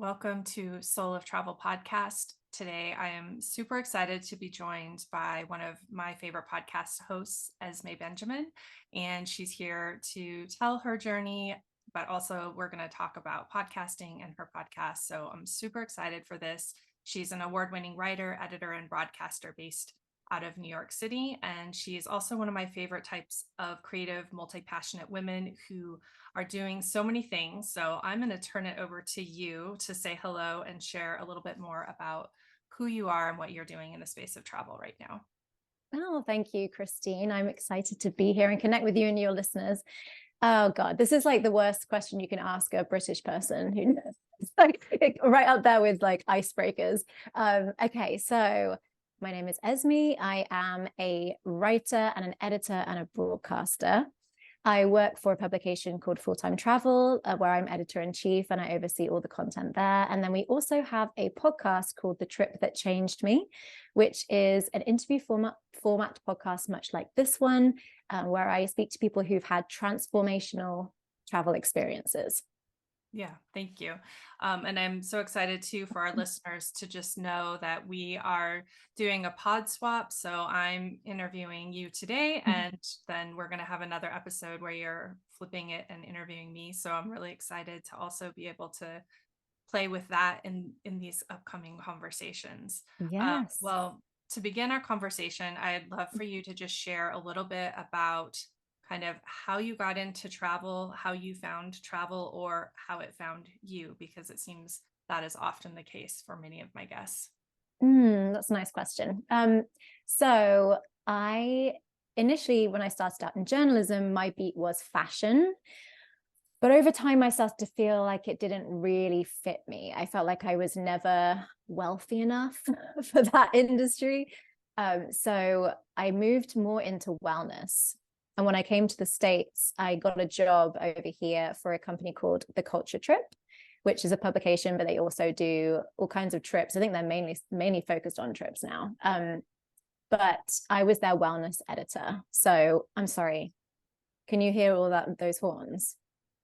Welcome to Soul of Travel podcast. Today, I am super excited to be joined by one of my favorite podcast hosts, Esme Benjamin, and she's here to tell her journey, but also we're going to talk about podcasting and her podcast. So I'm super excited for this. She's an award-winning writer, editor, and broadcaster based out of New York City. And she's also one of my favorite types of creative, multi-passionate women who are doing so many things. So I'm going to turn it over to you to say hello and share a little bit more about who you are and what you're doing in the space of travel right now. Oh, thank you, Christine. I'm excited to be here and connect with you and your listeners. Oh God, this is like the worst question you can ask a British person who it's like right up there with like icebreakers. Okay, so my name is Esme. I am a writer and an editor and a broadcaster. I work for a publication called Full-Time Travel, where I'm editor-in-chief and I oversee all the content there. And then we also have a podcast called The Trip That Changed Me, which is an interview format podcast, much like this one, where I speak to people who've had transformational travel experiences. Yeah, thank you. And I'm so excited too for our listeners to just know that we are doing a pod swap. So I'm interviewing you today, and then we're going to have another episode where you're flipping it and interviewing me. So I'm really excited to also be able to play with that in these upcoming conversations. Yes. Well, to begin our conversation, I'd love for you to just share a little bit about kind of how you got into travel, how you found travel, or how it found you, because it seems that is often the case for many of my guests. That's a nice question. So I initially, when I started out in journalism, my beat was fashion. But over time, I started to feel like it didn't really fit me. I felt like I was never wealthy enough for that industry. So I moved more into wellness. And when I came to the States, I got a job over here for a company called The Culture Trip, which is a publication, but they also do all kinds of trips. I think they're mainly focused on trips now. But I was their wellness editor. So I'm sorry, can you hear all those horns?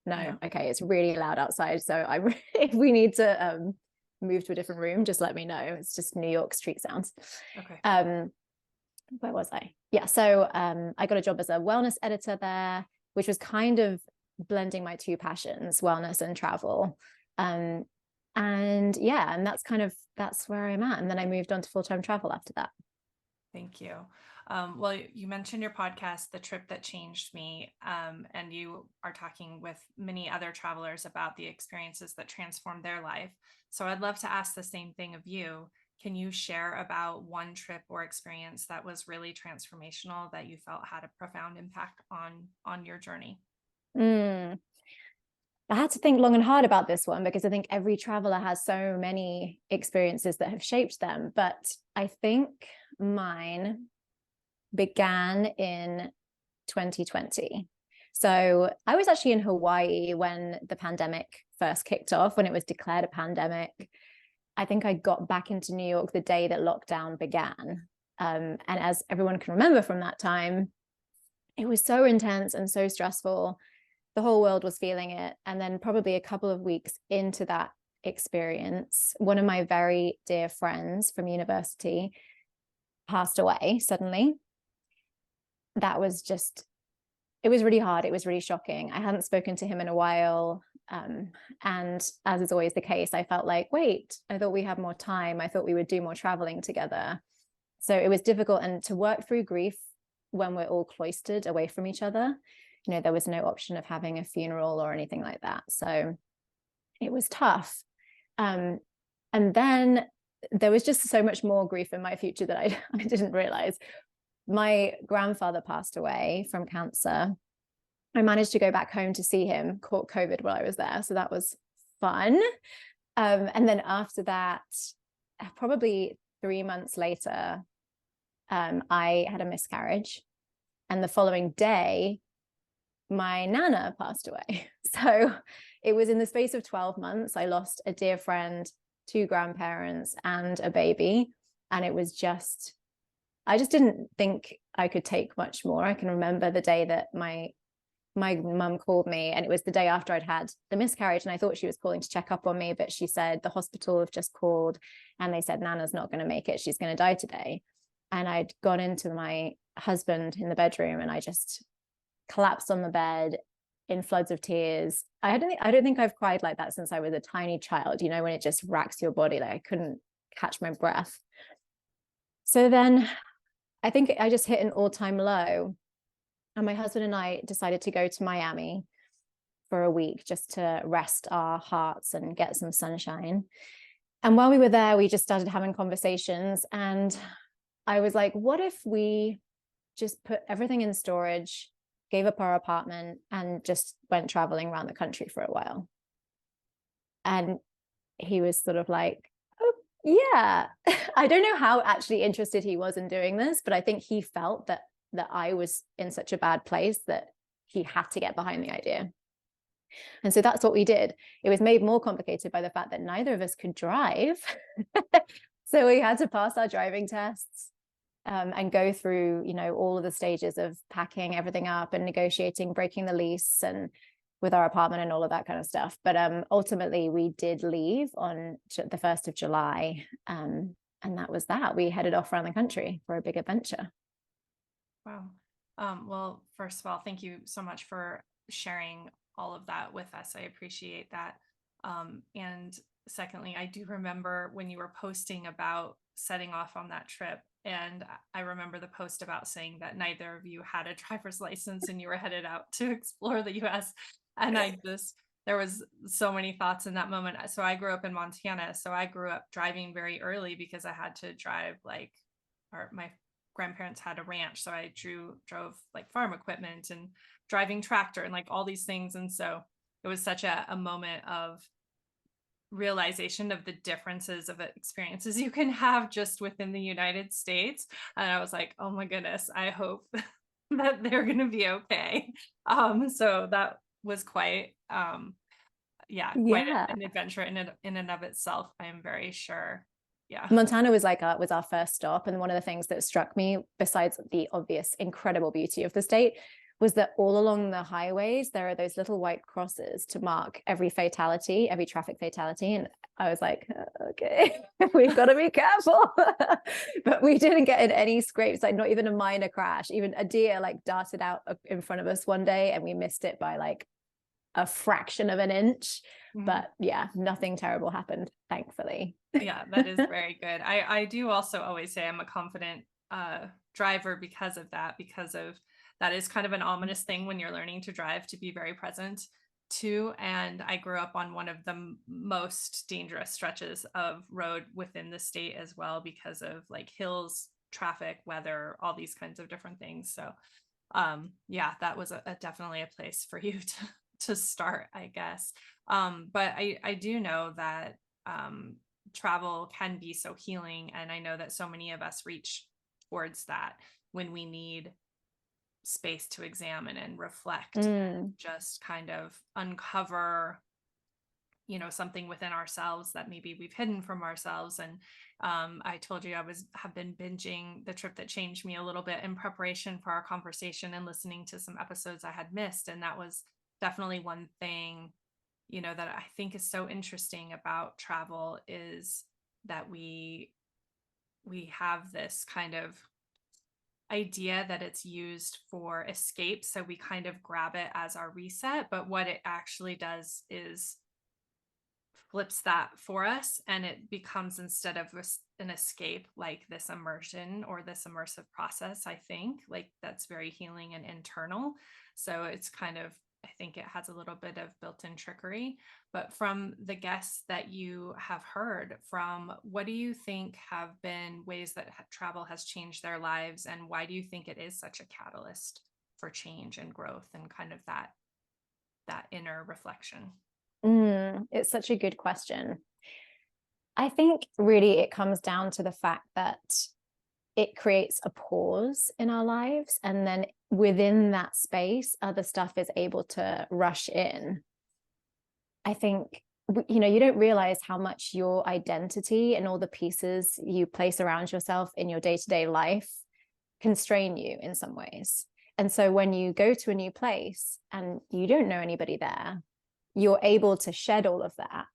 No. Okay, it's really loud outside. So if we need to move to a different room, just let me know. It's just New York street sounds. Okay. Where was I? Yeah, so I got a job as a wellness editor there, which was kind of blending my two passions, wellness and travel. And yeah, and that's where I'm at. And then I moved on to full-time travel after that. Thank you. Well, you mentioned your podcast, The Trip That Changed Me, and you are talking with many other travelers about the experiences that transformed their life. So I'd love to ask the same thing of you. Can you share about one trip or experience that was really transformational that you felt had a profound impact on your journey? I had to think long and hard about this one because I think every traveler has so many experiences that have shaped them. But I think mine began in 2020. So I was actually in Hawaii when the pandemic first kicked off, when it was declared a pandemic. I think I got back into New York the day that lockdown began. And as everyone can remember from that time, it was so intense and so stressful. The whole world was feeling it. And then probably a couple of weeks into that experience, one of my very dear friends from university passed away suddenly. That was just, it was really hard. It was really shocking. I hadn't spoken to him in a while. And as is always the case, I felt like, wait, I thought we had more time. I thought we would do more traveling together. So it was difficult. And to work through grief when we're all cloistered away from each other, you know, there was no option of having a funeral or anything like that. So it was tough. And then there was just so much more grief in my future that I didn't realize. My grandfather passed away from cancer. I managed to go back home to see him, caught COVID while I was there. So that was fun. And then after that, probably 3 months later, I had a miscarriage. And the following day, my Nana passed away. So it was in the space of 12 months. I lost a dear friend, 2 grandparents, and a baby. And it was just, I just didn't think I could take much more. I can remember the day that my my mum called me, and it was the day after I'd had the miscarriage, and I thought she was calling to check up on me, but she said the hospital have just called and they said Nana's not going to make it, she's going to die today. And I'd gone into my husband in the bedroom and I just collapsed on the bed in floods of tears. I don't think I've cried like that since I was a tiny child, you know, when it just racks your body. Like I couldn't catch my breath. So then I think I just hit an all-time low, and my husband and I decided to go to Miami for a week just to rest our hearts and get some sunshine. And while we were there, we just started having conversations, and I was like, what if we just put everything in storage, gave up our apartment, and just went traveling around the country for a while? And he was sort of like, oh, yeah. I don't know how actually interested he was in doing this, but I think he felt that I was in such a bad place that he had to get behind the idea. And so that's what we did. It was made more complicated by the fact that neither of us could drive. So we had to pass our driving tests and go through, you know, all of the stages of packing everything up and negotiating, breaking the lease and with our apartment and all of that kind of stuff. But ultimately we did leave on the 1st of July. And that was that. We headed off around the country for a big adventure. Wow. Well, first of all, thank you so much for sharing all of that with us. I appreciate that. And secondly, I do remember when you were posting about setting off on that trip, and I remember the post about saying that neither of you had a driver's license and you were headed out to explore the US. And there was so many thoughts in that moment. So I grew up in Montana. So I grew up driving very early because I had to drive my grandparents had a ranch. So I drove like farm equipment and driving tractor and like all these things. And so it was such a moment of realization of the differences of experiences you can have just within the United States. And I was like, oh my goodness, I hope that they're going to be okay. So that was quite, quite an adventure in and of itself. I am very sure. Yeah. Montana was was our first stop. And one of the things that struck me, besides the obvious incredible beauty of the state, was that all along the highways, there are those little white crosses to mark every fatality, every traffic fatality. And I was like, okay, we've got to be careful. But we didn't get in any scrapes, like not even a minor crash. Even a deer like darted out in front of us one day and we missed it by like a fraction of an inch. Mm-hmm. But yeah, nothing terrible happened, thankfully. Yeah, that is very good. I do also always say I'm a confident driver because of that is kind of an ominous thing when you're learning to drive, to be very present too. And I grew up on one of the most dangerous stretches of road within the state as well, because of like hills, traffic, weather, all these kinds of different things. So that was definitely a place for you to start, I guess. But I do know that travel can be so healing. And I know that so many of us reach towards that when we need space to examine and reflect and just kind of uncover, something within ourselves that maybe we've hidden from ourselves. And I told you have been binging The Trip That Changed Me a little bit in preparation for our conversation and listening to some episodes I had missed. And that was definitely one thing, that I think is so interesting about travel, is that we have this kind of idea that it's used for escape. So we kind of grab it as our reset, but what it actually does is flips that for us, and it becomes, instead of an escape, like this immersion or this immersive process. I think like that's very healing and internal. So it's kind of, I think it has a little bit of built-in trickery. But from the guests that you have heard from, what do you think have been ways that travel has changed their lives? And why do you think it is such a catalyst for change and growth and kind of that inner reflection? It's such a good question. I think really it comes down to the fact that it creates a pause in our lives, and then within that space, other stuff is able to rush in. I think, you don't realize how much your identity and all the pieces you place around yourself in your day-to-day life constrain you in some ways. And so when you go to a new place and you don't know anybody there, you're able to shed all of that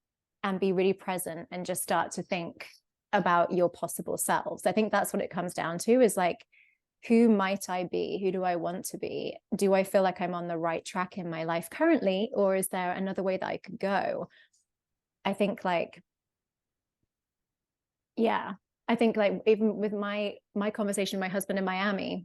and be really present and just start to think about your possible selves. I think that's what it comes down to, is like, who might I be? Who do I want to be? Do I feel like I'm on the right track in my life currently? Or is there another way that I could go? I think like, yeah, I think like even with my conversation, my husband in Miami,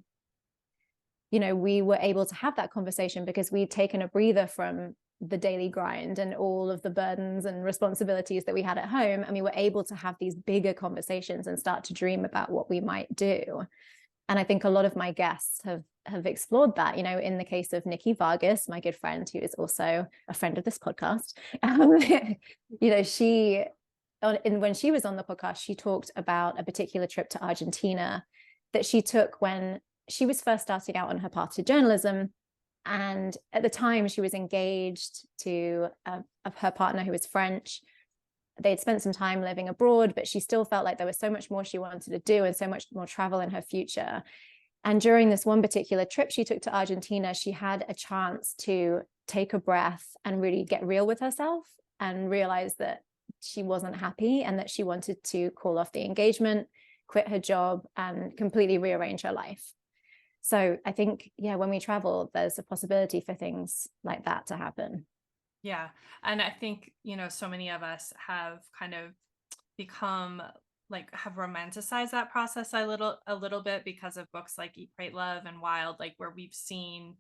you know, we were able to have that conversation because we'd taken a breather from the daily grind and all of the burdens and responsibilities that we had at home. And we were able to have these bigger conversations and start to dream about what we might do. And I think a lot of my guests have explored that, you know, in the case of Nikki Vargas, my good friend, who is also a friend of this podcast. You know, when she was on the podcast, she talked about a particular trip to Argentina that she took when she was first starting out on her path to journalism. And at the time she was engaged to her partner who was French. They'd spent some time living abroad, but she still felt like there was so much more she wanted to do and so much more travel in her future. And during this one particular trip she took to Argentina, she had a chance to take a breath and really get real with herself and realize that she wasn't happy and that she wanted to call off the engagement, quit her job, and completely rearrange her life. So I think, yeah, when we travel, there's a possibility for things like that to happen. Yeah. And I think, you know, so many of us have kind of become like, have romanticized that process a little bit because of books like Eat, Pray, Love and Wild, like where we've seen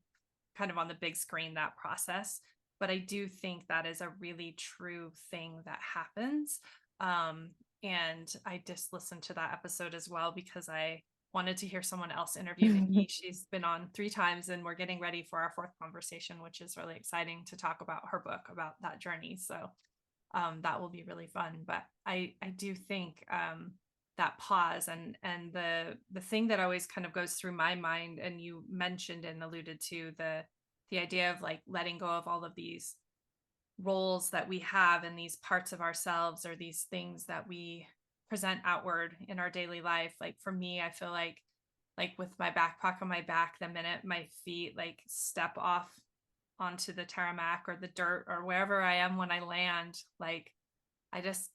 kind of on the big screen that process. But I do think that is a really true thing that happens. And I just listened to that episode as well because I wanted to hear someone else interview Nikki. She's been on 3 times and we're getting ready for our 4th conversation, which is really exciting to talk about her book, about that journey. So that will be really fun. But I do think that pause and the thing that always kind of goes through my mind, and you mentioned and alluded to the idea of like letting go of all of these roles that we have and these parts of ourselves or these things that we present outward in our daily life. Like for me, I feel like with my backpack on my back, the minute my feet like step off onto the tarmac or the dirt or wherever I am when I land, like I just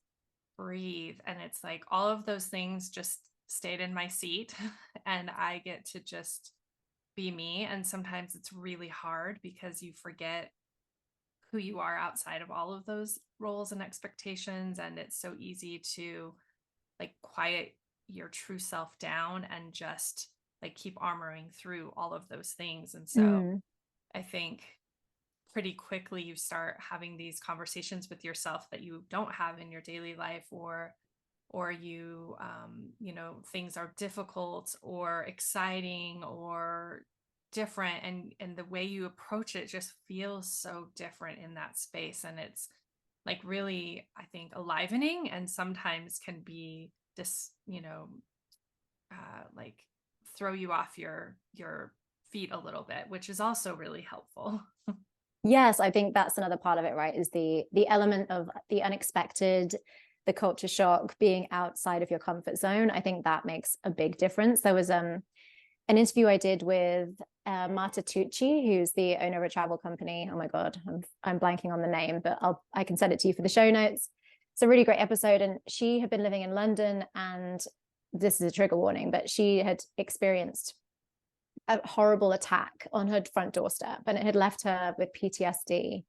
breathe, and it's like all of those things just stayed in my seat and I get to just be me. And sometimes it's really hard because you forget who you are outside of all of those roles and expectations, and it's so easy to like quiet your true self down and just like keep armoring through all of those things. And so I think pretty quickly you start having these conversations with yourself that you don't have in your daily life, or you you know, things are difficult or exciting or different, and the way you approach it just feels so different in that space. And it's like really, I think, enlivening, and sometimes can be this, you know, like throw you off your feet a little bit, which is also really helpful. Yes, I think that's another part of it, right? Is the element of the unexpected, the culture shock, being outside of your comfort zone. I think that makes a big difference. There was an interview I did with Marta Tucci, who's the owner of a travel company. Oh my God, I'm blanking on the name, but I can send it to you for the show notes. It's a really great episode. And she had been living in London, and this is a trigger warning, but she had experienced a horrible attack on her front doorstep, and it had left her with PTSD.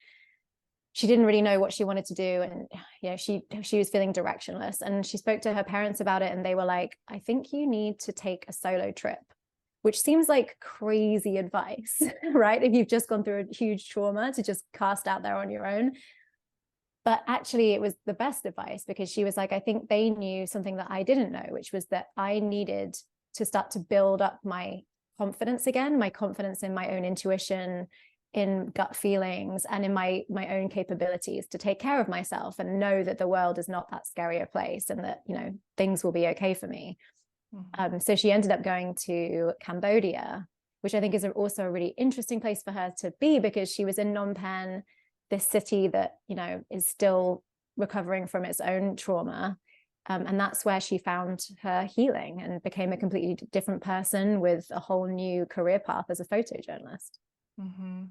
She didn't really know what she wanted to do, and you know, she was feeling directionless. And she spoke to her parents about it, and they were like, I think you need to take a solo trip, which seems like crazy advice, right? If you've just gone through a huge trauma, to just cast out there on your own. But actually it was the best advice, because she was like, I think they knew something that I didn't know, which was that I needed to start to build up my confidence again, my confidence in my own intuition, in gut feelings, and in my own capabilities to take care of myself and know that the world is not that scary a place, and that, you know, things will be okay for me. So she ended up going to Cambodia, which I think is also a really interesting place for her to be, because she was in Phnom Penh, this city that, you know, is still recovering from its own trauma. And that's where she found her healing and became a completely different person with a whole new career path as a photojournalist. Mm-hmm.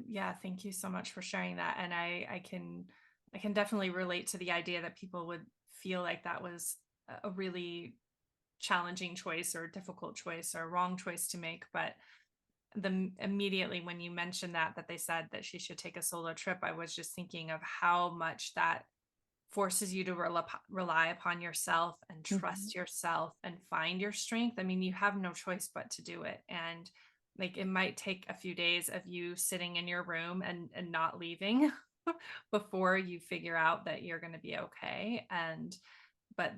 Yeah, thank you so much for sharing that. And I can definitely relate to the idea that people would feel like that was a really challenging choice or difficult choice or wrong choice to make. But immediately when you mentioned that they said that she should take a solo trip, I was just thinking of how much that forces you to rely upon yourself and Mm-hmm. trust yourself and find your strength. I mean, you have no choice but to do it. And like it might take a few days of you sitting in your room and not leaving before you figure out that you're going to be okay. And but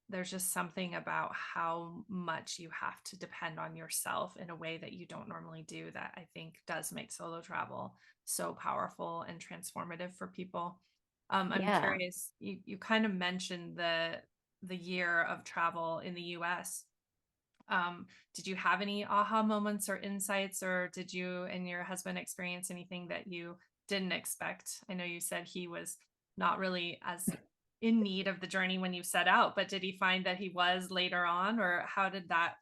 there's just something about how much you have to depend on yourself in a way that you don't normally do that I think does make solo travel so powerful and transformative for people. I'm Yeah. curious, you kind of mentioned the year of travel in the US. Did you have any aha moments or insights, or did you and your husband experience anything that you didn't expect? I know you said he was not really as in need of the journey when you set out, but did he find that he was later on, or how did that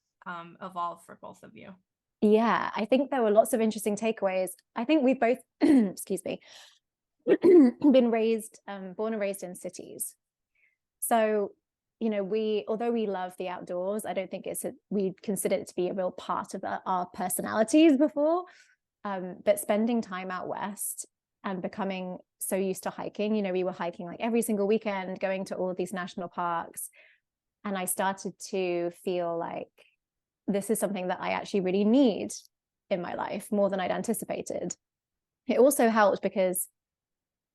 evolve for both of you? Yeah, I think there were lots of interesting takeaways. I think we both, excuse me, been raised, born and raised in cities. So, you know, although we love the outdoors, I don't think we consider it to be a real part of our personalities before. But spending time out west and becoming so used to hiking, you know, we were hiking like every single weekend, going to all of these national parks. And I started to feel like this is something that I actually really need in my life more than I'd anticipated. It also helped because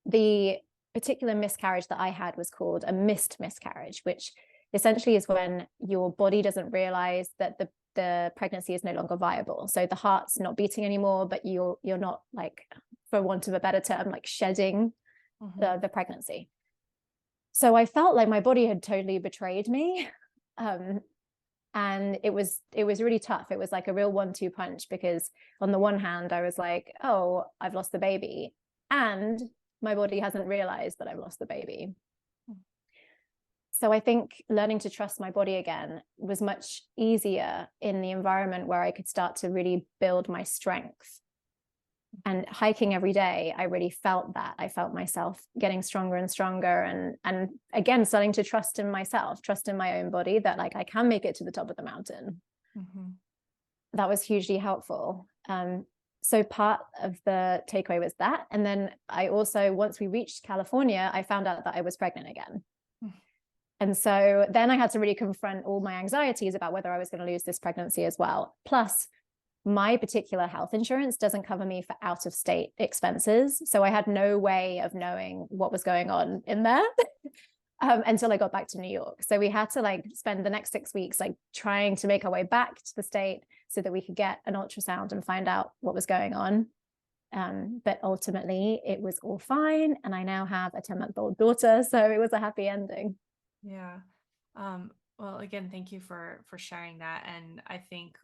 the particular miscarriage that I had was called a missed miscarriage, which essentially is when your body doesn't realize that the pregnancy is no longer viable. So the heart's not beating anymore, but you're not, like, for want of a better term, like shedding Mm-hmm. the pregnancy. So I felt like my body had totally betrayed me. And it was really tough. It was like a real 1-2 punch, because on the one hand I was like, oh, I've lost the baby, and my body hasn't realized that I've lost the baby. So I think learning to trust my body again was much easier in the environment where I could start to really build my strength. And hiking every day, I really felt that. I felt myself getting stronger and stronger, and again starting to trust in myself, trust in my own body, that like I can make it to the top of the mountain. Mm-hmm. That was hugely helpful. So part of the takeaway was that. And then I also, once we reached California, I found out that I was pregnant again. And so then I had to really confront all my anxieties about whether I was going to lose this pregnancy as well. Plus, my particular health insurance doesn't cover me for out of state expenses. So I had no way of knowing what was going on in there until I got back to New York. So we had to like spend the next 6 weeks like trying to make our way back to the state so that we could get an ultrasound and find out what was going on. But ultimately it was all fine. And I now have a 10-month-old daughter. So it was a happy ending. Yeah. Well, again, thank you for sharing that. And I think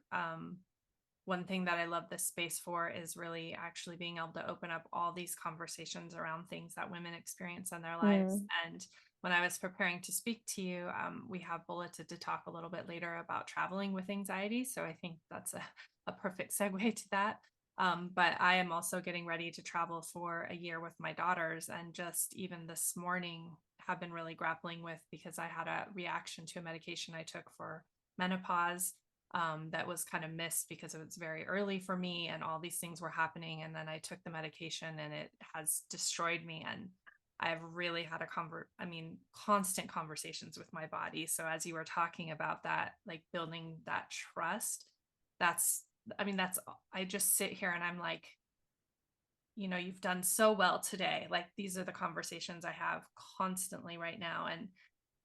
one thing that I love this space for is really actually being able to open up all these conversations around things that women experience in their lives. And when I was preparing to speak to you, we have bulleted to talk a little bit later about traveling with anxiety. So I think that's a perfect segue to that. But I am also getting ready to travel for a year with my daughters. And just even this morning, have been really grappling with, because I had a reaction to a medication I took for menopause that was kind of missed because it was very early for me and all these things were happening. And then I took the medication and it has destroyed me. And I've really had constant conversations with my body. So as you were talking about that, like building that trust, that's, I just sit here and I'm like, you've done so well today. Like these are the conversations I have constantly right now.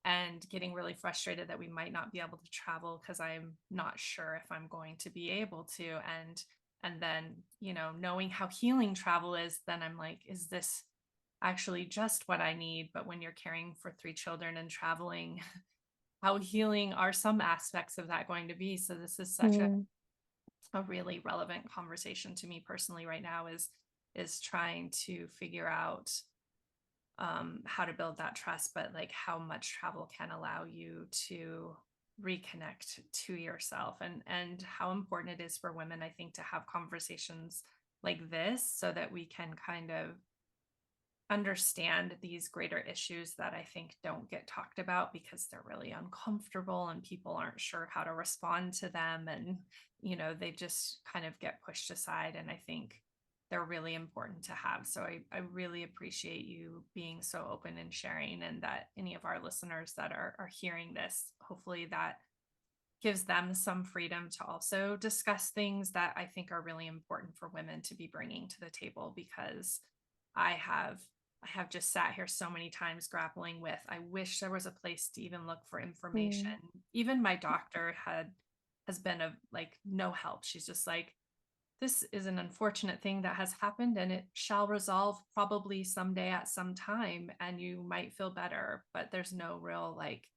And getting really frustrated that we might not be able to travel because I'm not sure if I'm going to be able to. And then, knowing how healing travel is, then I'm like, is this actually just what I need? But when you're caring for 3 children and traveling, how healing are some aspects of that going to be? So this is such a really relevant conversation to me personally right now, is trying to figure out how to build that trust, but like how much travel can allow you to reconnect to yourself, and how important it is for women, I think, to have conversations like this so that we can kind of understand these greater issues that I think don't get talked about because they're really uncomfortable and people aren't sure how to respond to them. And, they just kind of get pushed aside. And I think they're really important to have. So I really appreciate you being so open and sharing, and that any of our listeners that are hearing this, hopefully that gives them some freedom to also discuss things that I think are really important for women to be bringing to the table, because I have just sat here so many times grappling with, I wish there was a place to even look for information. Even my doctor has been of like no help. She's just like, this is an unfortunate thing that has happened and it shall resolve probably someday at some time and you might feel better, but there's no real like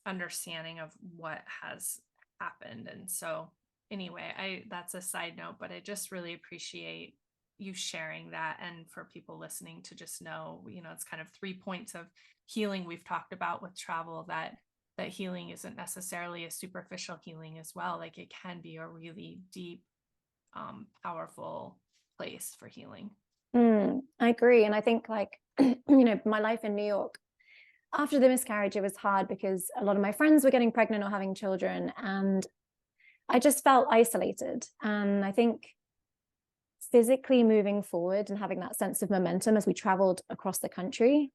understanding of what has happened. And so anyway, that's a side note, but I just really appreciate you sharing that, and for people listening to just know, it's kind of 3 points of healing we've talked about with travel, that healing isn't necessarily a superficial healing as well. Like it can be a really deep, powerful place for healing. I agree. And I think like, my life in New York after the miscarriage, it was hard because a lot of my friends were getting pregnant or having children, and I just felt isolated. And I think physically moving forward and having that sense of momentum as we traveled across the country,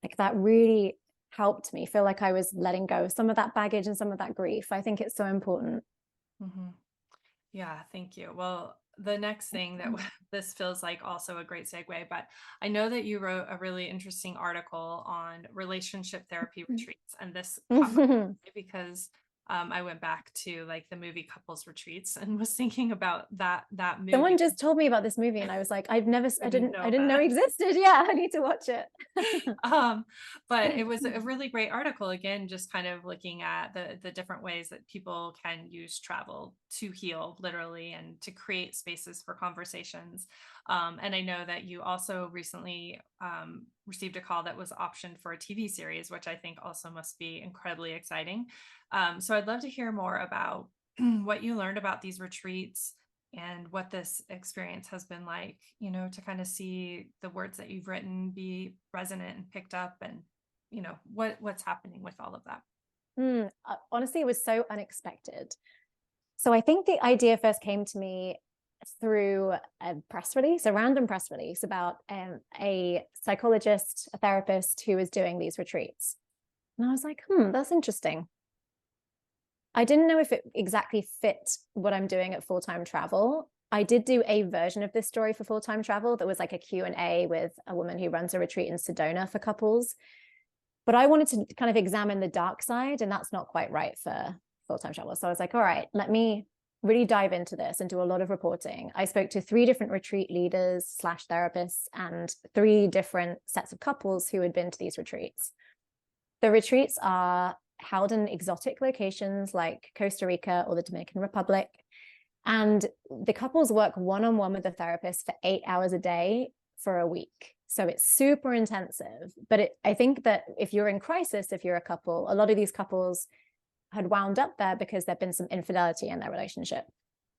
like that really helped me feel like I was letting go of some of that baggage and some of that grief. I think it's so important. Mm-hmm. Yeah, thank you. Well, the next thing that this feels like also a great segue, but I know that you wrote a really interesting article on relationship therapy retreats, and this caught my eye because I went back to like the movie Couples Retreats and was thinking about that movie. Someone just told me about this movie and I was like, I didn't know it existed. Yeah, I need to watch it. But it was a really great article, again, just kind of looking at the different ways that people can use travel to heal, literally, and to create spaces for conversations. And I know that you also recently received a call that was optioned for a TV series, which I think also must be incredibly exciting. So I'd love to hear more about what you learned about these retreats and what this experience has been like, to kind of see the words that you've written be resonant and picked up, and, what's happening with all of that. Honestly, it was so unexpected. So I think the idea first came to me through a random press release about a psychologist, a therapist who was doing these retreats. And I was like, that's interesting. I didn't know if it exactly fit what I'm doing at Full-Time Travel. I did do a version of this story for Full-Time Travel that was like a Q&A with a woman who runs a retreat in Sedona for couples. But I wanted to kind of examine the dark side, and that's not quite right for Full-Time Travel. So I was like, all right, let me really dive into this and do a lot of reporting. I spoke to 3 different retreat leaders / therapists and 3 different sets of couples who had been to these retreats. The retreats are held in exotic locations like Costa Rica or the Dominican Republic. And the couples work one-on-one with the therapist for 8 hours a day for a week. So it's super intensive. But I think that if you're in crisis, if you're a couple, a lot of these couples had wound up there because there'd been some infidelity in their relationship.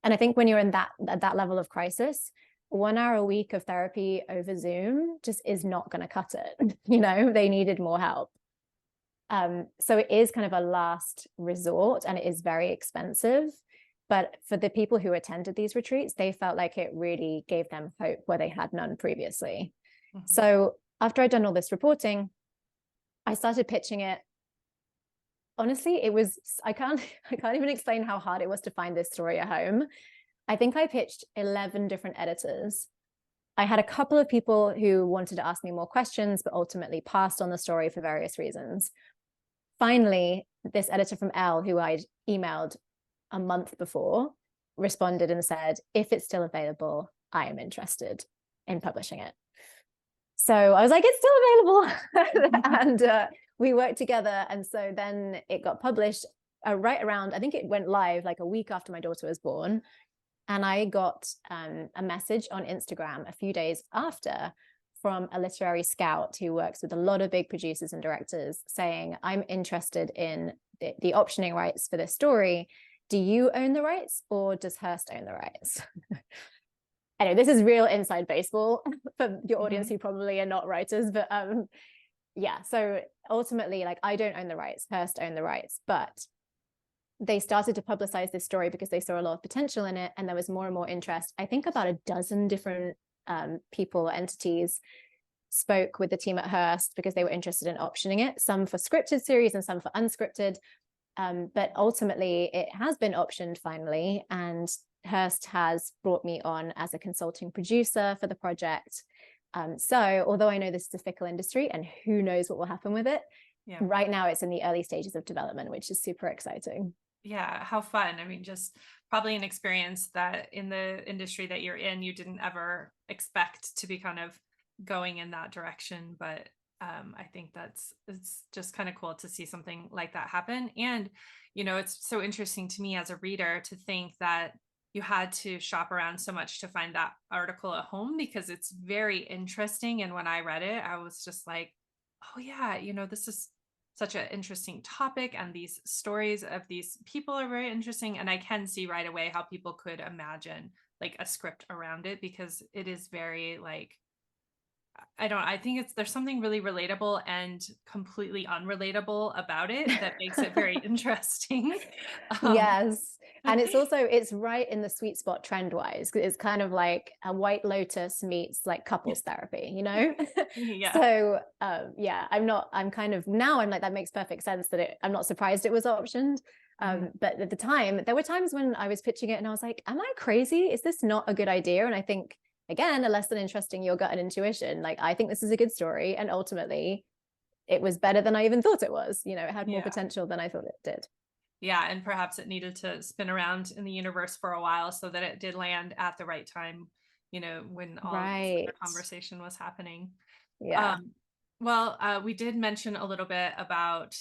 And I think when you're in at that level of crisis, 1 hour a week of therapy over Zoom just is not going to cut it. They needed more help. So it is kind of a last resort, and it is very expensive. But for the people who attended these retreats, they felt like it really gave them hope where they had none previously. Mm-hmm. So after I'd done all this reporting, I started pitching it. Honestly, I can't even explain how hard it was to find this story at home. I think I pitched 11 different editors. I had a couple of people who wanted to ask me more questions, but ultimately passed on the story for various reasons. Finally, this editor from ELLE, who I'd emailed a month before, responded and said, if it's still available, I am interested in publishing it. So I was like, it's still available. And we worked together. And so then it got published right around, I think it went live like a week after my daughter was born. And I got a message on Instagram a few days after from a literary scout who works with a lot of big producers and directors saying, I'm interested in the optioning rights for this story. Do you own the rights or does Hearst own the rights? Anyway, this is real inside baseball for your audience who probably are not writers, but yeah, so ultimately, like, I don't own the rights, Hearst own the rights, but they started to publicize this story because they saw a lot of potential in it, and there was more and more interest. I think about a dozen different people or entities spoke with the team at Hearst because they were interested in optioning it, some for scripted series and some for unscripted. But ultimately, it has been optioned finally, and Hearst has brought me on as a consulting producer for the project. So although I know this is a fickle industry and who knows what will happen with it, right now it's in the early stages of development, which is super exciting. Yeah, how fun. I mean, just probably an experience that in the industry that you're in, you didn't ever expect to be kind of going in that direction. But I think it's just kind of cool to see something like that happen. And, it's so interesting to me as a reader to think that you had to shop around so much to find that article at home, because it's very interesting. And when I read it, I was just like, oh yeah, this is such an interesting topic, and these stories of these people are very interesting. And I can see right away how people could imagine like a script around it, because it is very like, I think there's something really relatable and completely unrelatable about it that makes it very interesting. Yes. And it's right in the sweet spot trend wise. It's kind of like a White Lotus meets like couples therapy, Yeah. So I'm kind of, now I'm like, that makes perfect sense I'm not surprised it was optioned. But at the time, there were times when I was pitching it and I was like, am I crazy? Is this not a good idea? And I think, again, a less than interesting your gut and intuition. Like, I think this is a good story. And ultimately, it was better than I even thought it was. It had more potential than I thought it did. Yeah. And perhaps it needed to spin around in the universe for a while so that it did land at the right time, when all the conversation was happening. Yeah. Well, we did mention a little bit about,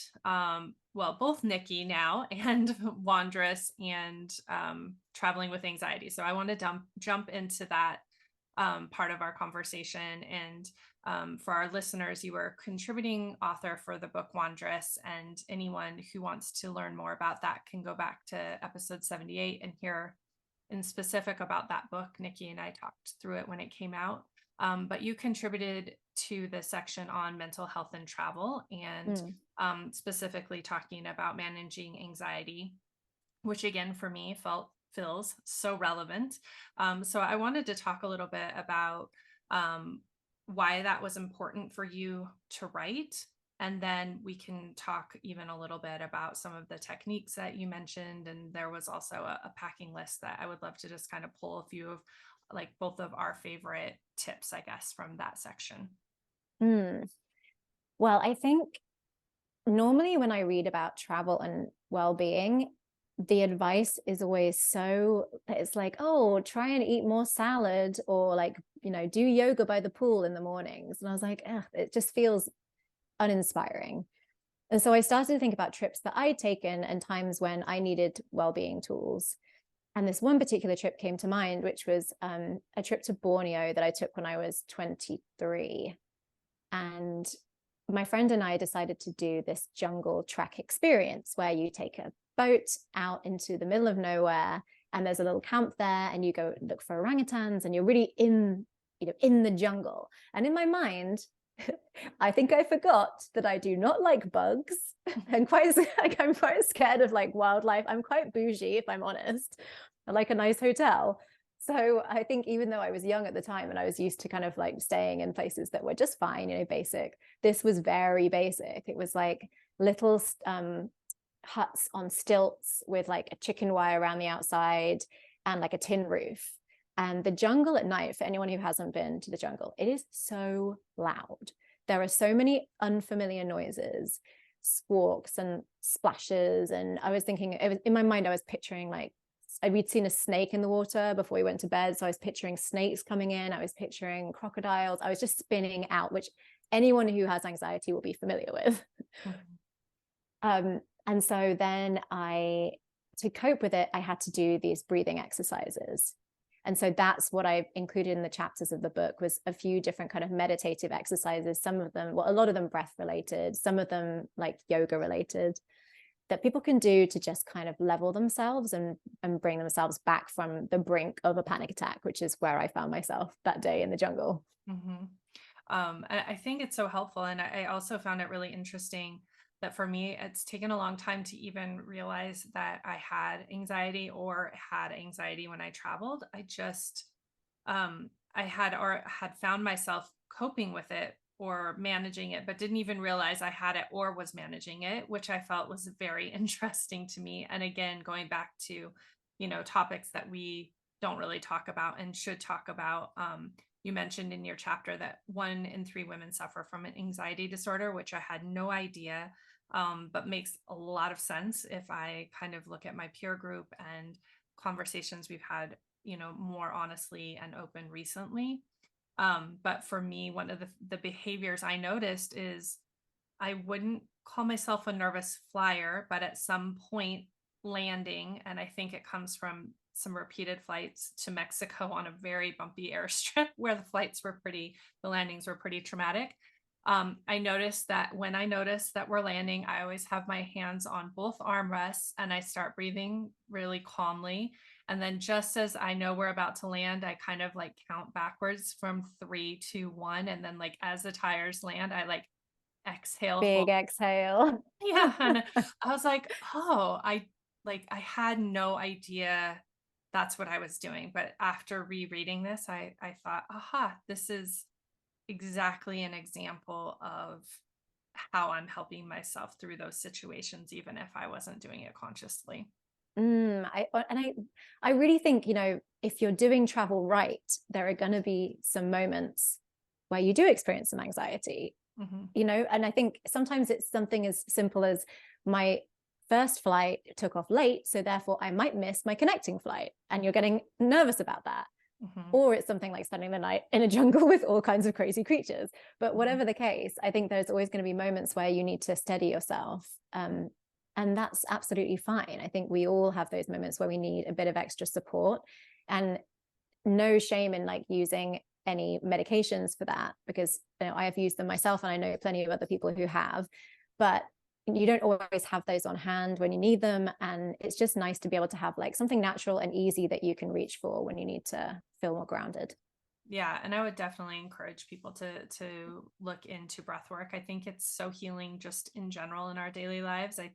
both Nikki now and Wondrous and traveling with anxiety. So I want to jump into that part of our conversation. And for our listeners, you were contributing author for the book Wondrous, and anyone who wants to learn more about that can go back to episode 78 and hear in specific about that book. Nikki and I talked through it when it came out. But you contributed to the section on mental health and travel, and specifically talking about managing anxiety, which again, for me, feels so relevant. So I wanted to talk a little bit about why that was important for you to write. And then we can talk even a little bit about some of the techniques that you mentioned. And there was also a packing list that I would love to just kind of pull a few of, like, both of our favorite tips, I guess, from that section. Well, I think normally when I read about travel and well-being, the advice is always it's like, oh, try and eat more salad, or like, do yoga by the pool in the mornings. And I was like, it just feels uninspiring. And so I started to think about trips that I'd taken and times when I needed well-being tools. And this one particular trip came to mind, which was a trip to Borneo that I took when I was 23. And my friend and I decided to do this jungle trek experience where you take a boat out into the middle of nowhere, and there's a little camp there, and you go look for orangutans, and you're really in the jungle. And in my mind, I think I forgot that I do not like bugs. I'm quite scared of like wildlife. I'm quite bougie, if I'm honest. I like a nice hotel. So I think even though I was young at the time and I was used to kind of like staying in places that were just fine, basic, this was very basic. It was like little huts on stilts with like a chicken wire around the outside and like a tin roof. And the jungle at night, for anyone who hasn't been to the jungle, it is so loud. There are so many unfamiliar noises, squawks and splashes. And I was thinking, in my mind, I was picturing like, we'd seen a snake in the water before we went to bed. So I was picturing snakes coming in. I was picturing crocodiles. I was just spinning out, which anyone who has anxiety will be familiar with. And so then to cope with it, I had to do these breathing exercises. And so that's what I included in the chapters of the book, was a few different kind of meditative exercises. Some of them, well, a lot of them breath related, some of them like yoga related, that people can do to just kind of level themselves and bring themselves back from the brink of a panic attack, which is where I found myself that day in the jungle. Mm-hmm. I think it's so helpful. And I also found it really interesting that for me, it's taken a long time to even realize that I had anxiety when I traveled. I had found myself coping with it or managing it, but didn't even realize I had it or was managing it, which I felt was very interesting to me. And again, going back to, topics that we don't really talk about and should talk about. You mentioned in your chapter that 1 in 3 women suffer from an anxiety disorder, which I had no idea, but makes a lot of sense if I kind of look at my peer group and conversations we've had, more honestly and open recently. But for me, one of the behaviors I noticed is I wouldn't call myself a nervous flyer, but at some point landing, and I think it comes from some repeated flights to Mexico on a very bumpy airstrip where the landings were pretty traumatic. I noticed that when I notice that we're landing, I always have my hands on both armrests and I start breathing really calmly. And then just as I know we're about to land, I kind of like count backwards from 3, 2, 1. And then like as the tires land, I like exhale. Big exhale. Yeah. And I was like, oh, I had no idea that's what I was doing. But after rereading this, I thought, aha, this is exactly an example of how I'm helping myself through those situations, even if I wasn't doing it consciously. I really think, if you're doing travel right, there are going to be some moments where you do experience some anxiety, and I think sometimes it's something as simple as my first flight took off late, so therefore I might miss my connecting flight, and you're getting nervous about that. Or it's something like spending the night in a jungle with all kinds of crazy creatures. But whatever the case, I think there's always going to be moments where you need to steady yourself. And that's absolutely fine. I think we all have those moments where we need a bit of extra support, and no shame in like using any medications for that, because I have used them myself and I know plenty of other people who have, but you don't always have those on hand when you need them. And it's just nice to be able to have like something natural and easy that you can reach for when you need to feel more grounded. Yeah, and I would definitely encourage people to look into breath work. I think it's so healing just in general in our daily lives. I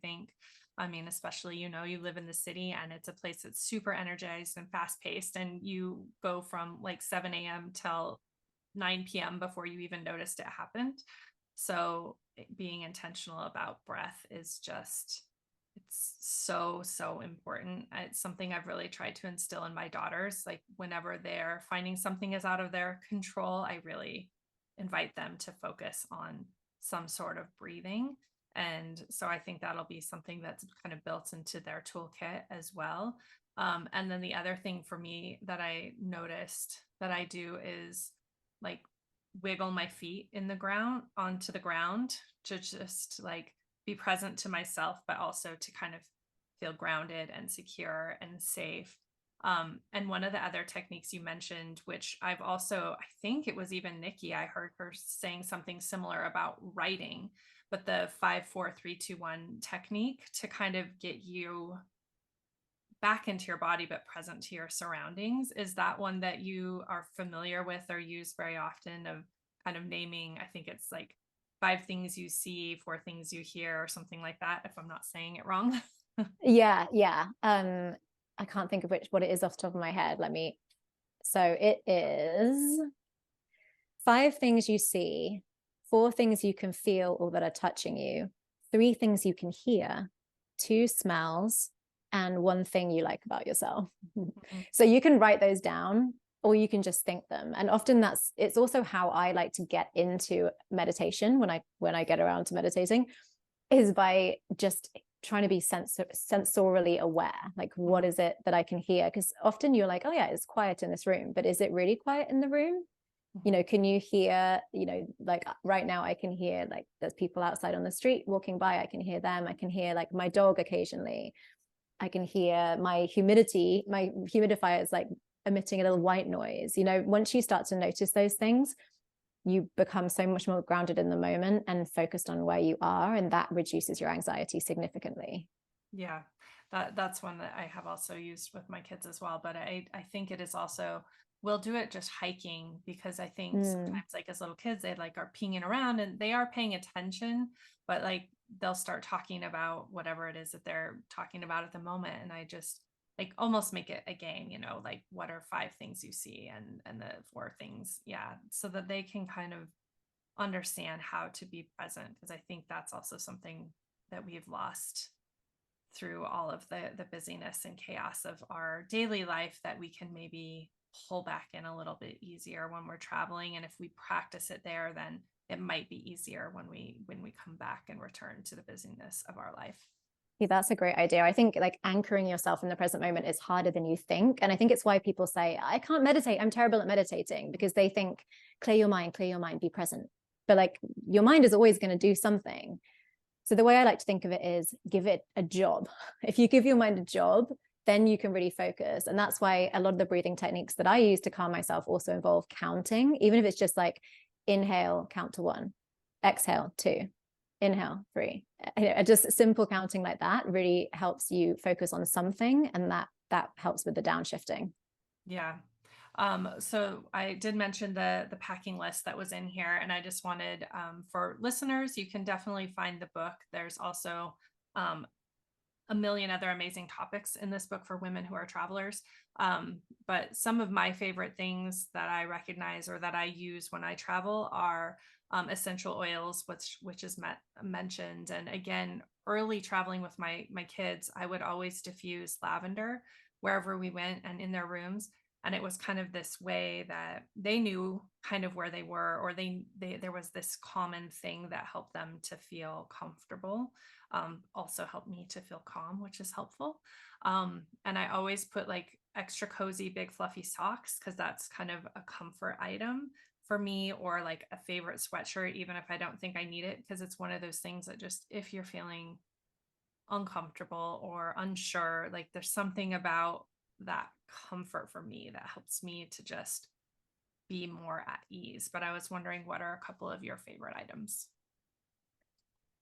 mean, especially, you live in the city and it's a place that's super energized and fast paced, and you go from like 7 a.m. till 9 p.m. before you even noticed it happened. So being intentional about breath is it's so important. It's something I've really tried to instill in my daughters. Like whenever they're finding something is out of their control, I really invite them to focus on some sort of breathing. And so I think that'll be something that's kind of built into their toolkit as well. And then the other thing for me that I noticed that I do is like wiggle my feet onto the ground to just like be present to myself, but also to kind of feel grounded and secure and safe. And one of the other techniques you mentioned, which I think it was even Nikki, I heard her saying something similar about writing, but the 5, 4, 3, 2, 1 technique to kind of get you back into your body, but present to your surroundings. Is that one that you are familiar with or use very often, of kind of naming, I think it's like 5 things you see, 4 things you hear, or something like that, if I'm not saying it wrong? Yeah. I can't think of what it is off the top of my head. So it is 5 things you see, 4 things you can feel or that are touching you, 3 things you can hear, 2 smells, and 1 thing you like about yourself. So you can write those down or you can just think them. And often it's also how I like to get into meditation when I get around to meditating, is by just trying to be sensorially aware. Like, what is it that I can hear? Because often you're like, oh yeah, it's quiet in this room, but is it really quiet in the room? Can you hear, like right now I can hear like there's people outside on the street walking by. I can hear them. I can hear like my dog occasionally. I can hear my humidifier is like emitting a little white noise. You know, once you start to notice those things, you become so much more grounded in the moment and focused on where you are, and that reduces your anxiety significantly. Yeah, that's one that I have also used with my kids as well. But I think it is also, we'll do it just hiking, because I think sometimes like as little kids, they like are pinging around and they are paying attention, but like they'll start talking about whatever it is that they're talking about at the moment. And I just like almost make it a game, you know, like what are 5 things you see, and the 4 things. Yeah. So that they can kind of understand how to be present. Because I think that's also something that we've lost through all of the busyness and chaos of our daily life, that we can maybe pull back in a little bit easier when we're traveling. And if we practice it there, then it might be easier when we come back and return to the busyness of our life. Yeah, that's a great idea. I think like anchoring yourself in the present moment is harder than you think. And I think it's why people say, I can't meditate, I'm terrible at meditating, because they think, clear your mind, be present. But like your mind is always going to do something. So the way I like to think of it is give it a job. If you give your mind a job, then you can really focus. And that's why a lot of the breathing techniques that I use to calm myself also involve counting, even if it's just like inhale, count to 1, exhale 2, inhale 3. Just simple counting like that really helps you focus on something, and that helps with the downshifting. Yeah. So I did mention the packing list that was in here, and I just wanted, for listeners, you can definitely find the book. There's also a million other amazing topics in this book for women who are travelers. But some of my favorite things that I recognize or that I use when I travel are essential oils, which is mentioned. And again, early traveling with my kids, I would always diffuse lavender wherever we went and in their rooms. And it was kind of this way that they knew kind of where they were, or there was this common thing that helped them to feel comfortable. Also helped me to feel calm, which is helpful. And I always put like extra cozy, big fluffy socks, because that's kind of a comfort item for me, or like a favorite sweatshirt, even if I don't think I need it, because it's one of those things that just, if you're feeling uncomfortable or unsure, like there's something about that comfort for me that helps me to just be more at ease. But I was wondering, what are a couple of your favorite items?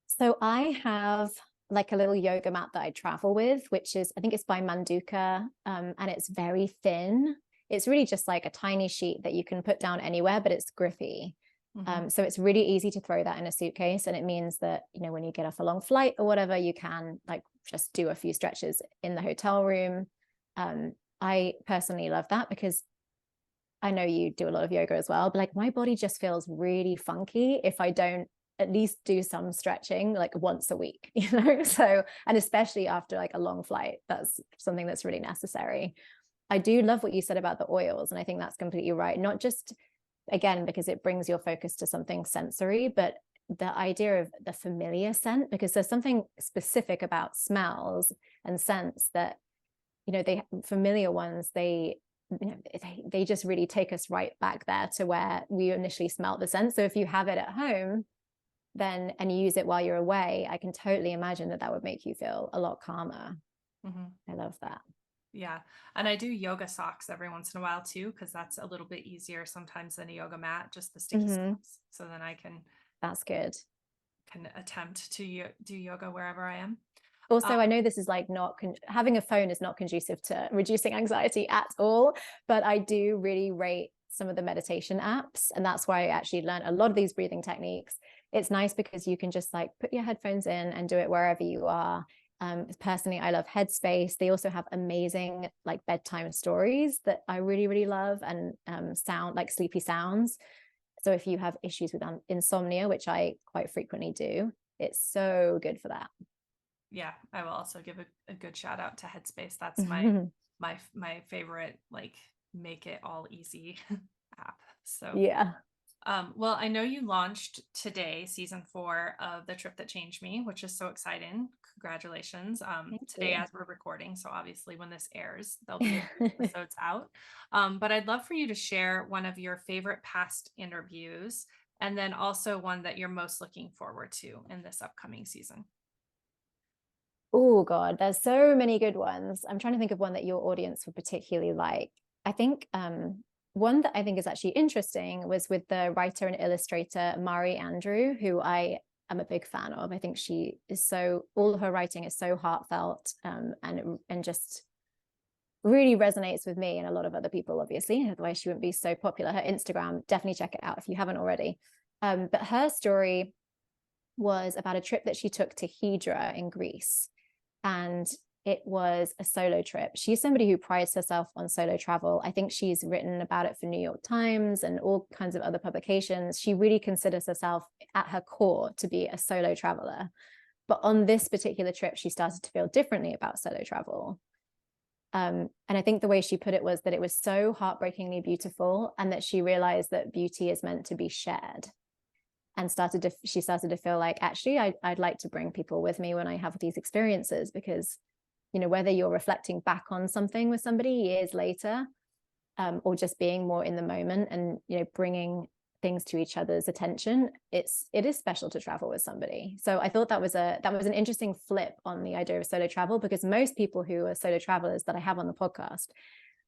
So I have like a little yoga mat that I travel with, which is, I think it's by Manduka, and it's very thin. It's really just like a tiny sheet that you can put down anywhere, but it's grippy. Mm-hmm. So it's really easy to throw that in a suitcase. And it means that, you know, when you get off a long flight or whatever, you can like just do a few stretches in the hotel room. I personally love that, because I know you do a lot of yoga as well, but like my body just feels really funky if I don't at least do some stretching like once a week, you know? So, and especially after like a long flight, that's something that's really necessary. I do love what you said about the oils. And I think that's completely right. Not just, again, because it brings your focus to something sensory, but the idea of the familiar scent, because there's something specific about smells and scents that, you know, they familiar ones, they just really take us right back there to where we initially smelt the scent. So if you have it at home, then, and you use it while you're away, I can totally imagine that would make you feel a lot calmer. Mm-hmm. I love that. Yeah. And I do yoga socks every once in a while too, because that's a little bit easier sometimes than a yoga mat, just the sticky socks. So then I That's good. can attempt to do yoga wherever I am. Also, I know this is like not having a phone is not conducive to reducing anxiety at all, but I do really rate some of the meditation apps. And that's why I actually learned a lot of these breathing techniques. It's nice because you can just like put your headphones in and do it wherever you are. Personally, I love Headspace. They also have amazing like bedtime stories that I really, really love, and sound like sleepy sounds. So if you have issues with insomnia, which I quite frequently do, it's so good for that. Yeah, I will also give a good shout out to Headspace. That's my favorite, like, make it all easy app. So yeah. well, I know you launched today season 4 of The Trip That Changed Me, which is so exciting. Congratulations. Today as we're recording, so obviously when this airs, there'll be episodes out. But I'd love for you to share one of your favorite past interviews, and then also one that you're most looking forward to in this upcoming season. Oh God, there's so many good ones. I'm trying to think of one that your audience would particularly like. I think one that I think is actually interesting was with the writer and illustrator Mari Andrew, who I am a big fan of. I think she is all of her writing is so heartfelt, and just really resonates with me and a lot of other people, obviously, otherwise she wouldn't be so popular. Her Instagram, definitely check it out if you haven't already. But her story was about a trip that she took to Hydra in Greece, and it was a solo trip. She's somebody who prides herself on solo travel. I think she's written about it for New York Times and all kinds of other publications. She really considers herself at her core to be a solo traveler. But on this particular trip, she started to feel differently about solo travel. And I think the way she put it was that it was so heartbreakingly beautiful, and that she realized that beauty is meant to be shared, and she started to feel like, actually, I'd like to bring people with me when I have these experiences, because, you know, whether you're reflecting back on something with somebody years later, or just being more in the moment and, you know, bringing things to each other's attention, it is special to travel with somebody. So I thought that was an interesting flip on the idea of solo travel, because most people who are solo travelers that I have on the podcast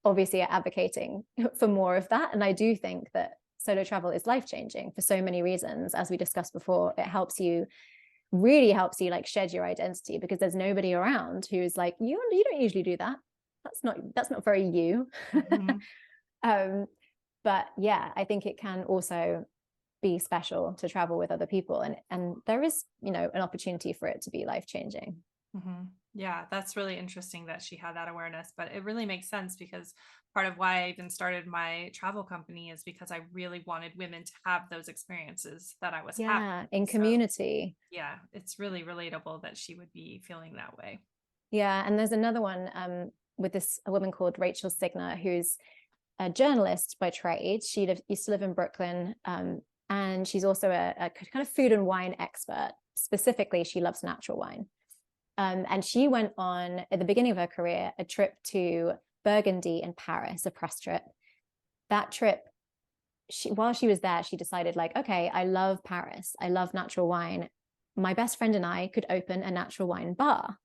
obviously are advocating for more of that. And I do think that solo travel is life-changing for so many reasons. As we discussed before, it really helps you like shed your identity, because there's nobody around who's like, you don't usually do that. That's not very you. Mm-hmm. But yeah, I think it can also be special to travel with other people, and there is, you know, an opportunity for it to be life-changing. Mm-hmm. Yeah, that's really interesting that she had that awareness, but it really makes sense, because part of why I even started my travel company is because I really wanted women to have those experiences that I was having. In community. So, yeah, it's really relatable that she would be feeling that way. Yeah, and there's another one with a woman called Rachel Signer, who's a journalist by trade. She used to live in Brooklyn, and she's also a kind of food and wine expert. Specifically, she loves natural wine. And she went on, at the beginning of her career, a trip to Burgundy and Paris, a press trip. That trip, while she was there, she decided, like, okay, I love Paris. I love natural wine. My best friend and I could open a natural wine bar.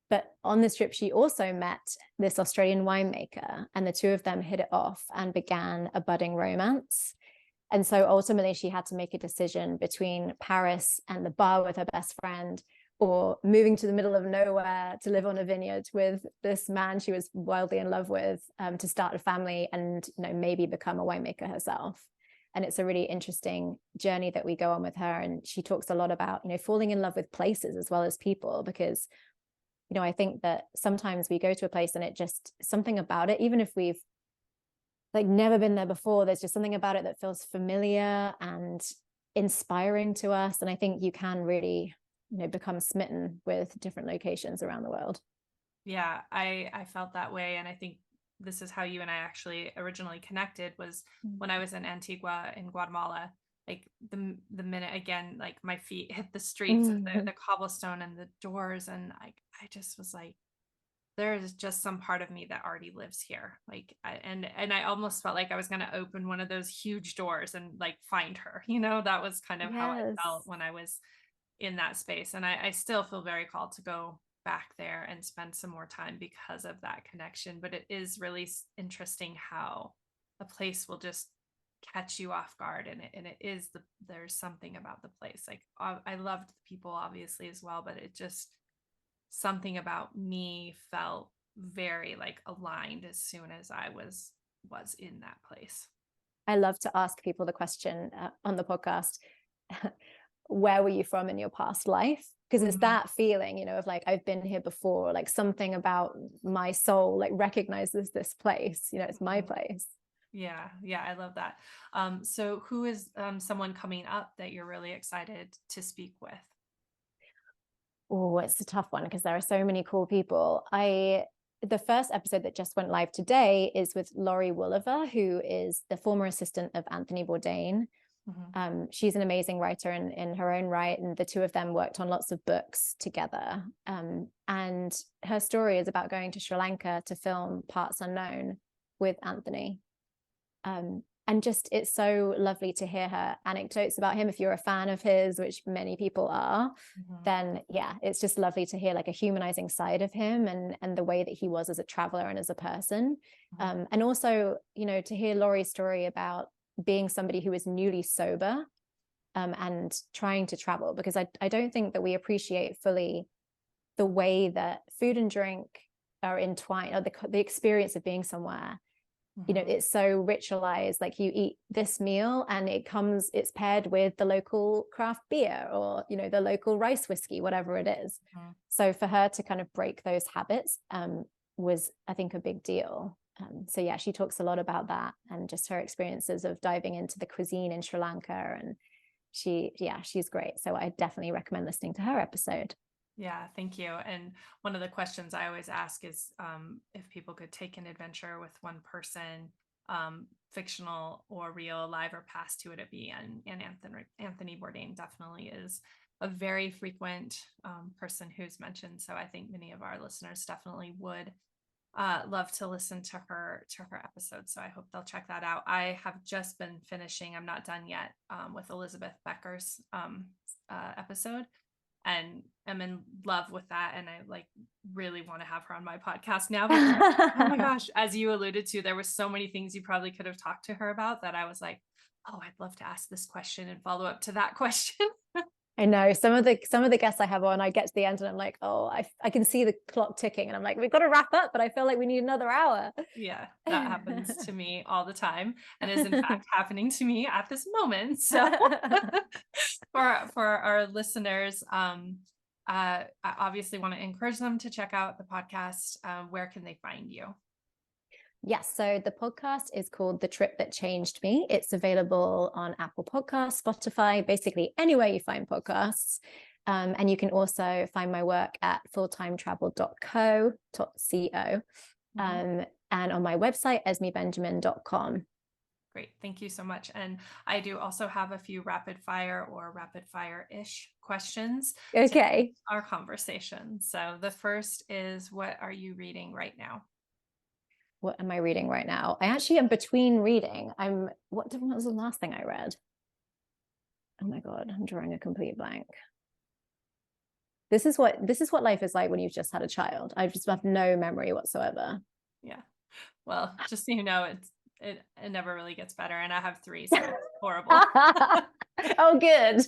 But on this trip, she also met this Australian winemaker, and the two of them hit it off and began a budding romance. And so ultimately, she had to make a decision between Paris and the bar with her best friend, or moving to the middle of nowhere to live on a vineyard with this man she was wildly in love with, to start a family and, you know, maybe become a winemaker herself. And it's a really interesting journey that we go on with her. And she talks a lot about, you know, falling in love with places as well as people, because, you know, I think that sometimes we go to a place and it just, something about it, even if we've like never been there before, there's just something about it that feels familiar and inspiring to us. And I think you can really, you know, become smitten with different locations around the world. Yeah, I felt that way. And I think this is how you and I actually originally connected, was when I was in Antigua in Guatemala. Like the minute, again, like my feet hit the streets and the cobblestone and the doors, and I just was like, there is just some part of me that already lives here. Like, and I almost felt like I was going to open one of those huge doors and like find her, you know. That was kind of how I felt when I was in that space. And I still feel very called to go back there and spend some more time because of that connection. But it is really interesting how a place will just catch you off guard, and it is there's something about the place. Like, I loved the people obviously as well, but it just, something about me felt very like aligned as soon as I was in that place. I love to ask people the question on the podcast, where were you from in your past life? Because it's that feeling, you know, of like, I've been here before, like something about my soul like recognizes this place, you know, it's my place. Yeah, I love that. So who is someone coming up that you're really excited to speak with? Oh, it's a tough one because there are so many cool people. The first episode that just went live today is with Laurie Woolever, who is the former assistant of Anthony Bourdain. She's an amazing writer in her own right, and the two of them worked on lots of books together. And her story is about going to Sri Lanka to film Parts Unknown with Anthony. and just, it's so lovely to hear her anecdotes about him. If you're a fan of his, which many people are, then yeah, it's just lovely to hear like a humanizing side of him, and the way that he was as a traveler and as a person. And also, you know, to hear Laurie's story about being somebody who is newly sober, and trying to travel, because I don't think that we appreciate fully the way that food and drink are entwined, or the experience of being somewhere. You know, it's so ritualized, like you eat this meal and it's paired with the local craft beer, or, you know, the local rice whiskey, whatever it is. So for her to kind of break those habits was, I think, a big deal. So yeah, she talks a lot about that, and just her experiences of diving into the cuisine in Sri Lanka. And she's great. So I definitely recommend listening to her episode. Yeah, thank you. And one of the questions I always ask is if people could take an adventure with one person, fictional or real, live or past, who would it be? And Anthony Bourdain definitely is a very frequent person who's mentioned. So I think many of our listeners definitely would love to listen to her episode. So I hope they'll check that out. I have just been finishing, I'm not done yet, with Elizabeth Becker's episode, and I'm in love with that. And I like really want to have her on my podcast now, because oh my gosh, as you alluded to, there were so many things you probably could have talked to her about that I was like, oh, I'd love to ask this question and follow up to that question. I know some of the guests I have on, I get to the end and I'm like, oh, I can see the clock ticking, and I'm like, we've got to wrap up, but I feel like we need another hour. Yeah, that happens to me all the time, and is in fact happening to me at this moment. So for our listeners, I obviously want to encourage them to check out the podcast. Where can they find you? Yes, so the podcast is called The Trip That Changed Me. It's available on Apple Podcasts, Spotify, basically anywhere you find podcasts. And you can also find my work at fulltimetravel.co. And on my website, esmebenjamin.com. Great. Thank you so much. And I do also have a few rapid fire-ish questions. Okay. To our conversation. So the first is, what are you reading right now? What am I reading right now? I actually am between reading. What was the last thing I read? Oh my God, I'm drawing a complete blank. This is what life is like when you've just had a child. I just have no memory whatsoever. Yeah. Well, just so you know, it never really gets better. And I have 3, so it's horrible. Oh, good.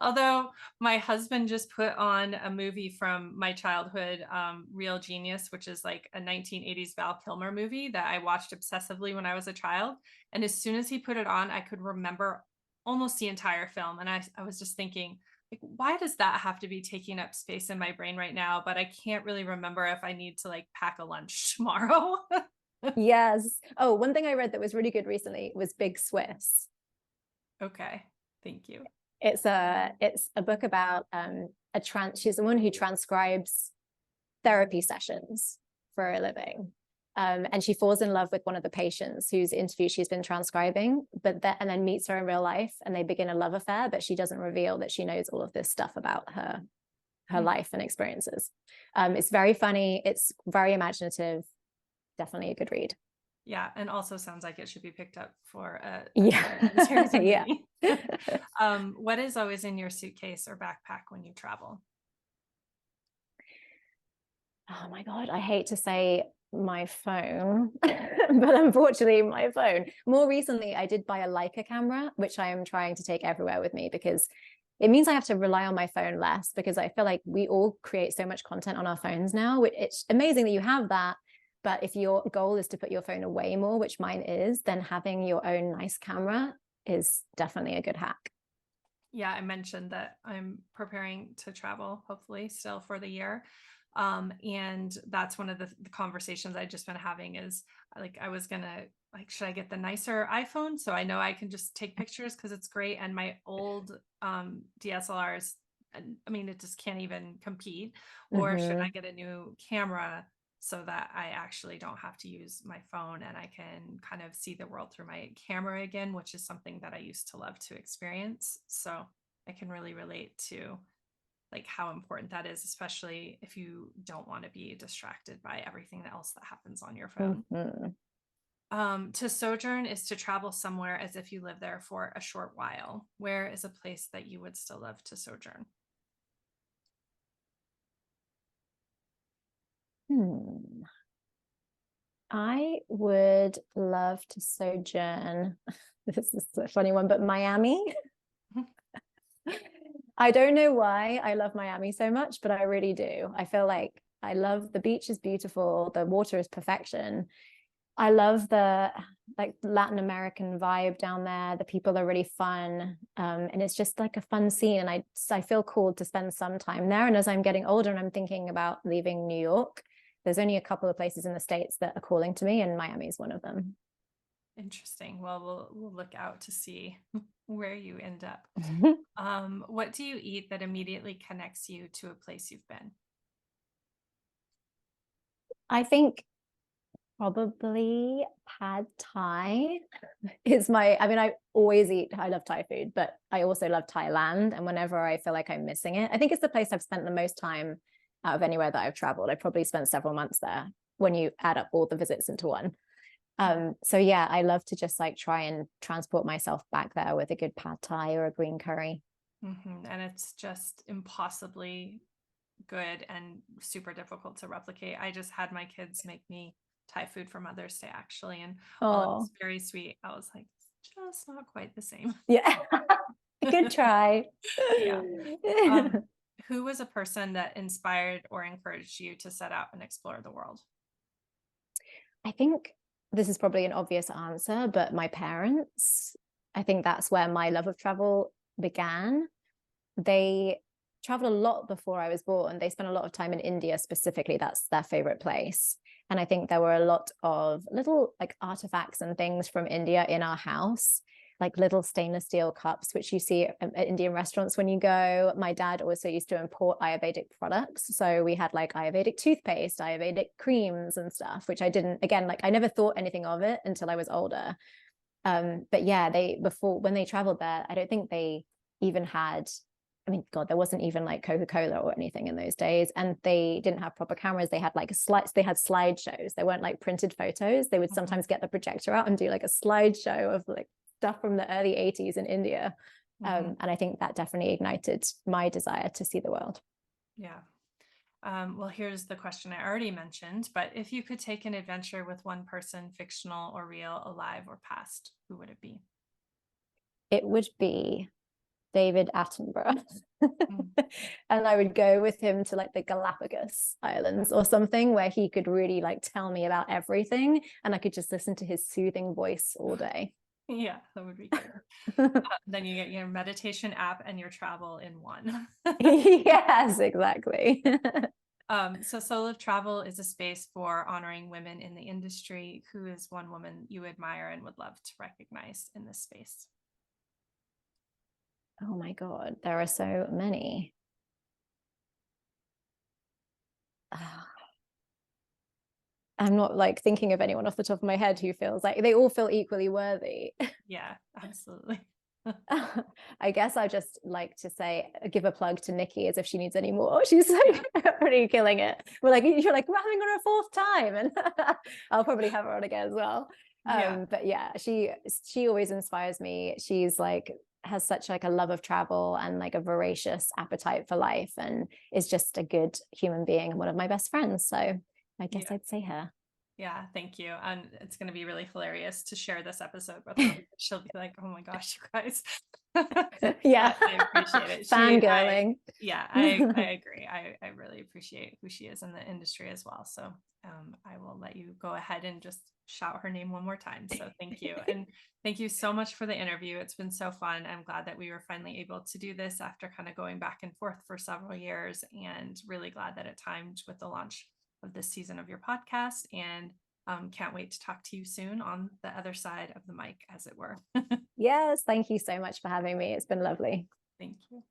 Although my husband just put on a movie from my childhood, Real Genius, which is like a 1980s Val Kilmer movie that I watched obsessively when I was a child. And as soon as he put it on, I could remember almost the entire film. And I was just thinking, like, why does that have to be taking up space in my brain right now? But I can't really remember if I need to like pack a lunch tomorrow. Yes. Oh, one thing I read that was really good recently was Big Swiss. Okay. Thank you. It's a book about she's the one who transcribes therapy sessions for a living. And she falls in love with one of the patients whose interview she's been transcribing, and then meets her in real life, and they begin a love affair, but she doesn't reveal that she knows all of this stuff about her life and experiences. It's very funny. It's very imaginative. Definitely a good read. Yeah, and also sounds like it should be picked up for yeah. What is always in your suitcase or backpack when you travel? Oh my God, I hate to say my phone, but unfortunately my phone. More recently, I did buy a Leica camera, which I am trying to take everywhere with me, because it means I have to rely on my phone less, because I feel like we all create so much content on our phones now. It's amazing that you have that. But if your goal is to put your phone away more, which mine is, then having your own nice camera is definitely a good hack. Yeah, I mentioned that I'm preparing to travel, hopefully still for the year. And that's one of the conversations I've just been having is like, I was gonna like, should I get the nicer iPhone so I know I can just take pictures because it's great, and my old DSLRs, I mean, it just can't even compete, or should I get a new camera so that I actually don't have to use my phone and I can kind of see the world through my camera again, which is something that I used to love to experience. So I can really relate to like how important that is, especially if you don't want to be distracted by everything else that happens on your phone. To sojourn is to travel somewhere as if you live there for a short while. Where is a place that you would still love to sojourn? I would love to sojourn. This is a funny one, but Miami. I don't know why I love Miami so much, but I really do. I feel like I love the beach is beautiful, the water is perfection. I love the like Latin American vibe down there. The people are really fun, and it's just like a fun scene. And I feel called to spend some time there. And as I'm getting older and I'm thinking about leaving New York, there's only a couple of places in the States that are calling to me, and Miami is one of them. Interesting. Well, we'll look out to see where you end up. What do you eat that immediately connects you to a place you've been? I think probably pad Thai is I mean, I love Thai food, but I also love Thailand. And whenever I feel like I'm missing it, I think it's the place I've spent the most time out of anywhere that I've traveled. I probably spent several months there when you add up all the visits into one. So yeah, I love to just like try and transport myself back there with a good pad Thai or a green curry. And it's just impossibly good and super difficult to replicate. I just had my kids make me Thai food for Mother's Day, actually. And while it was very sweet, I was like, it's just not quite the same. Yeah. Good try. Yeah. Who was a person that inspired or encouraged you to set out and explore the world? I think this is probably an obvious answer, but my parents, I think that's where my love of travel began. They traveled a lot before I was born. They spent a lot of time in India specifically. That's their favorite place. And I think there were a lot of little like artifacts and things from India in our house, like little stainless steel cups, which you see at Indian restaurants when you go. My dad also used to import Ayurvedic products. So we had like Ayurvedic toothpaste, Ayurvedic creams and stuff, which I didn't, again, like I never thought anything of it until I was older. But yeah, when they traveled there, I don't think they even had, I mean, God, there wasn't even like Coca-Cola or anything in those days. And they didn't have proper cameras. They had like they had slideshows. They weren't like printed photos. They would sometimes get the projector out and do like a slideshow of like stuff from the early 80s in India. And I think that definitely ignited my desire to see the world. Yeah. Well, here's the question I already mentioned, but if you could take an adventure with one person, fictional or real, alive or past, who would it be? It would be David Attenborough. And I would go with him to like the Galapagos Islands or something where he could really like tell me about everything and I could just listen to his soothing voice all day. Yeah, that would be good. Then you get your meditation app and your travel in one. Yes, exactly. So Soul of Travel is a space for honoring women in the industry. Who is one woman you admire and would love to recognize in this space? Oh my God, there are so many. I'm not like thinking of anyone off the top of my head who feels like they all feel equally worthy. Yeah, absolutely. I guess I just like to say, give a plug to Nikki as if she needs any more. She's like already killing it. You're like, we're having her a fourth time, and I'll probably have her on again as well. But yeah, she always inspires me. She's like has such like a love of travel and like a voracious appetite for life, and is just a good human being and one of my best friends. So I guess I'd say her. Yeah, thank you. And it's going to be really hilarious to share this episode with her. She'll be like, oh my gosh, you guys. Yeah. I appreciate it. Fangirling. I agree. I really appreciate who she is in the industry as well. So I will let you go ahead and just shout her name one more time. So thank you. And thank you so much for the interview. It's been so fun. I'm glad that we were finally able to do this after kind of going back and forth for several years, and really glad that it timed with the launch of this season of your podcast, and can't wait to talk to you soon on the other side of the mic, as it were. Yes, thank you so much for having me. It's been lovely. Thank you.